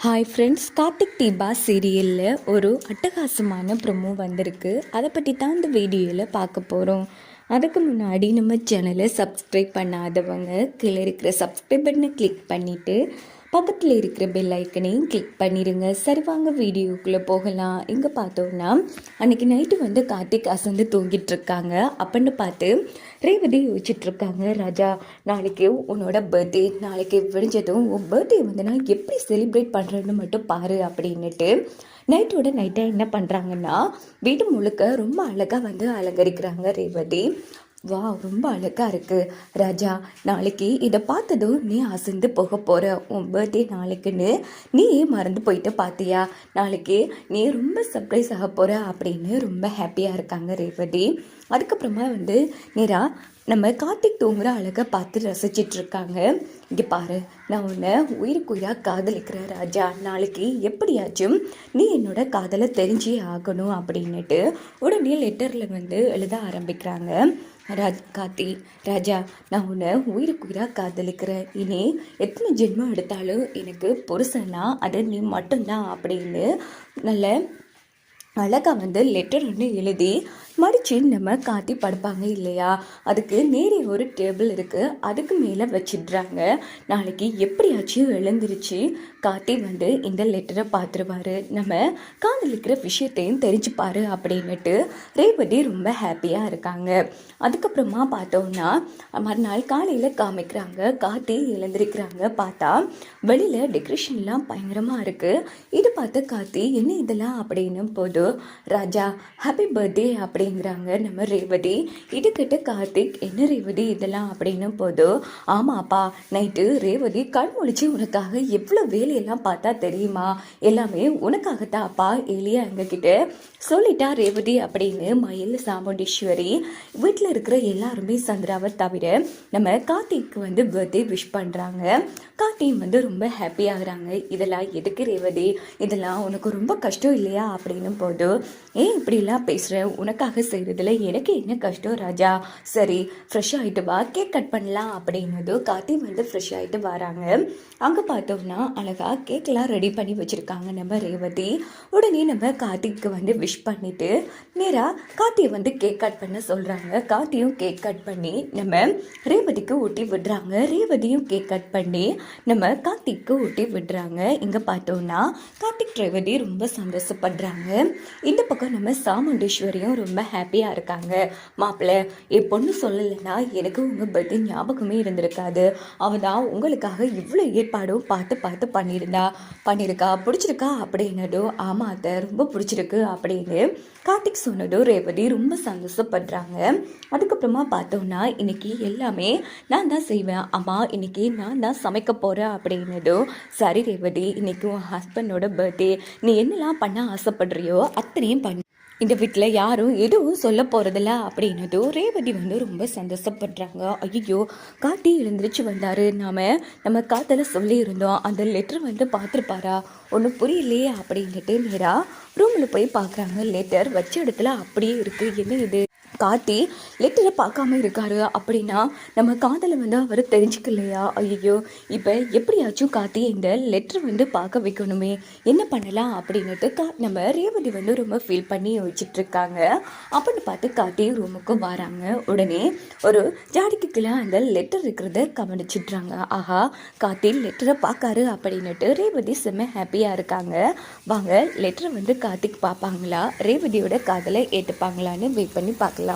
Hi friends, Karthik Deepa சீரியலில் ஒரு அட்டகாசமான ப்ரொமோ வந்திருக்கு. அதை பற்றி தான் இந்த வீடியோவில் பார்க்க போகிறோம். அதுக்கு முன்னாடி நம்ம சேனலை சப்ஸ்கிரைப் பண்ணாதவங்க கீழே இருக்கிற சப்ஸ்கிரைப் பட்டனை கிளிக் பண்ணிவிட்டு பக்கத்தில் இருக்கிற பெல் ஐக்கனையும் கிளிக் பண்ணிடுங்க. சரி, வாங்க வீடியோக்குள்ளே போகலாம். இங்கே பார்த்தோன்னா அன்றைக்கி நைட்டு கார்த்திக் அசந்து தூங்கிட்டு இருக்காங்க. அப்படின்னு பார்த்து ரேவதி யோசிச்சுட்ருக்காங்க. ராஜா, நாளைக்கு உன்னோட பர்த்டே, நாளைக்கு விடிஞ்சதும் உன் பர்த்டே நான் எப்படி செலிப்ரேட் பண்ணுறேன்னு மட்டும் பாரு அப்படின்னுட்டு நைட்டோட நைட்டாக என்ன பண்ணுறாங்கன்னா வீடு முழுக்க ரொம்ப அழகாக அலங்கரிக்கிறாங்க ரேவதி. வா, ரொம்ப அழகாக இருக்குது ராஜா. நாளைக்கு இதை பார்த்ததும் நீ அசந்து போக போகிற. உன் பர்த்டே நாளைக்குன்னு நீ மறந்து போயிட்டு பார்த்தியா? நாளைக்கு நீ ரொம்ப சர்ப்ரைஸ் ஆக போகிற அப்படின்னு ரொம்ப ஹாப்பியாக இருக்காங்க ரேவதி. அதுக்கப்புறமா நேரா நம்ம கார்த்திக் தூங்குற அழகை பார்த்து ரசிச்சிட்ருக்காங்க. இங்கே பாரு, நான் உன்னை உயிருக்கு உயிராக காதலிக்கிறேன் ராஜா. நாளைக்கு எப்படியாச்சும் நீ என்னோட காதலை தெரிஞ்சே ஆகணும் அப்படின்னுட்டு உடனே லெட்டரில் எழுத ஆரம்பிக்கிறாங்க. ராஜா, நான் உன்னை உயிருக்கு உயிராக காதலிக்கிறேன். இனி எத்தனை ஜென்மம் எடுத்தாலும் எனக்கு புருஷன்னா அது நீ மட்டும்தான் அப்படின்னு நல்ல அழகாக லெட்டர் ஒன்று எழுதி மடித்து நம்ம காட்டி படுப்பாங்க இல்லையா? அதுக்கு நேரே ஒரு டேபிள் இருக்குது, அதுக்கு மேலே வச்சிடுறாங்க. நாளைக்கு எப்படியாச்சும் எழுந்திருச்சு காட்டி இந்த லெட்டரை பார்த்துருவாரு, நம்ம காதலிக்கிற விஷயத்தையும் தெரிஞ்சுப்பாரு அப்படின்னுட்டு ரேவதி ரொம்ப ஹாப்பியாக இருக்காங்க. அதுக்கப்புறமா பார்த்தோன்னா மறுநாள் காலையில் காமிக்கிறாங்க. காட்டி எழுந்திருக்கிறாங்க. பார்த்தா வெளியில் டெக்கரேஷன்லாம் பயங்கரமாக இருக்குது. இது பார்த்து காத்தி என்ன இதெல்லாம் அப்படின்னும் போது, ராஜா ஹாப்பி பர்த்டே அப்படிங்கிறாங்க நம்ம ரேவதி. இது கிட்ட கார்த்திக், என்ன ரேவதி இதெல்லாம் அப்படின்னும் போது, ஆமாப்பா, நைட்டு ரேவதி கண் முழிச்சு உனக்காக எவ்வளோ வேலையெல்லாம் பார்த்தா தெரியுமா? எல்லாமே உனக்காகத்தான்ப்பா எலியா எங்ககிட்ட சொல்லிட்டா ரேவதி அப்படின்னு மயில் சாமுண்டீஸ்வரி வீட்டில் இருக்கிற எல்லாருமே சந்திராவை தவிர நம்ம கார்த்திக்கு பர்த்டே விஷ் பண்ணுறாங்க. கார்த்தியும் ரொம்ப ஹாப்பி ஆகுறாங்க. இதெல்லாம் எதுக்கு ரேவதி? இதெல்லாம் உனக்கு ரொம்ப கஷ்டம் இல்லையா அப்படின்னும் போது, ஏன் இப்படிலாம் பேசுகிற? உனக்காக செய்கிறதுல எனக்கு என்ன கஷ்டம் ராஜா? சரி, ஃப்ரெஷ் ஆகிட்டு வா, கேக் கட் பண்ணலாம் அப்படின்னது. கார்த்தி ஃப்ரெஷ் ஆகிட்டு வராங்க. அங்கே பார்த்தோம்னா அழகாக கேக்கெலாம் ரெடி பண்ணி வச்சுருக்காங்க நம்ம ரேவதி. உடனே நம்ம கார்த்திக்கு விஷ் பண்ணிவிட்டு நேராக கார்த்தியை கேக் கட் பண்ண சொல்கிறாங்க. கார்த்தியும் கேக் கட் பண்ணி நம்ம ரேவதிக்கு ஊட்டி விடுறாங்க. ரேவதியும் கேக் கட் பண்ணி நம்ம கார்த்திக்கு ஊட்டி விடுறாங்க. இங்கே பார்த்தோம்னா கார்த்திக் ரேவதி ரொம்ப சந்தோஷப்படுறாங்க. இந்த பக்கம் நம்ம சாமுண்டீஸ்வரியும் ரொம்ப ஹாப்பியாக இருக்காங்க. மாப்பிள்ளை, என் பொண்ணு சொல்லலைன்னா எனக்கு உங்கள் பர்த்டே ஞாபகமே இருந்திருக்காது. அவள் தான் உங்களுக்காக இவ்வளோ ஏற்பாடும் பார்த்து பண்ணியிருக்கா. பிடிச்சிருக்கா அப்படின்னதும், ஆமாம் அத்தை, ரொம்ப பிடிச்சிருக்கு அப்படின்னு கார்த்திக் சொன்னதும் ரேவதி ரொம்ப சந்தோஷப்படுறாங்க. அதுக்கப்புறமா பார்த்தோம்னா இன்னைக்கு எல்லாமே நான் தான் செய்வேன் அம்மா, இன்னைக்கு நான் தான் சமைக்க போகிறேன் அப்படின்னதும், சரி ரேவதி, இன்னைக்கு உன் ஹஸ்பண்டோட பர்த்டே, நீ என்னெல்லாம் பண்ண ஆசைப்படுறியோ அத்தனையும் பண்ணு. இந்த வீட்டில் யாரும் எதுவும் சொல்ல போகிறதில்ல அப்படின்னதும் ரேவதி ரொம்ப சந்தோஷப்படுறாங்க. ஐயோ, காட்டி எழுந்திரிச்சு வந்தார், நம்ம காத்தில் சொல்லியிருந்தோம், அந்த லெட்டர் பார்த்துருப்பாரா? ஒன்றும் புரியலையே அப்படின்ட்டு நேராக ரூமில் போய் பார்க்குறாங்க. லெட்டர் வச்ச இடத்துல அப்படியே இருக்குது. என்ன இது? காட்டி லெட்டரை பார்க்காம இருக்காரு அப்படின்னா நம்ம காதலை அவர் தெரிஞ்சுக்கலையா? ஐயோ, இப்போ எப்படியாச்சும் காட்டி இந்த லெட்டர் பார்க்க வைக்கணுமே, என்ன பண்ணலாம் அப்படின்னுட்டு நம்ம ரேவதி ரொம்ப ஃபீல் பண்ணி யோசிச்சுட்ருக்காங்க. அப்படின்னு பார்த்து காட்டி ரூமுக்கு வராங்க. உடனே ஒரு ஜாடிக்கு கீழே அந்த லெட்டர் இருக்கிறத கவனிச்சிட்றாங்க. ஆஹா, காட்டி லெட்டரை பார்க்காரு அப்படின்னுட்டு ரேவதி செம்ம ஹாப்பியாக இருக்காங்க. வாங்க லெட்டரை கார்த்திக் பார்ப்பாங்களா, ரேவதியோட காதலை ஏற்றுப்பாங்களான்னு வெயிட் பண்ணி பார்க்கலாம்.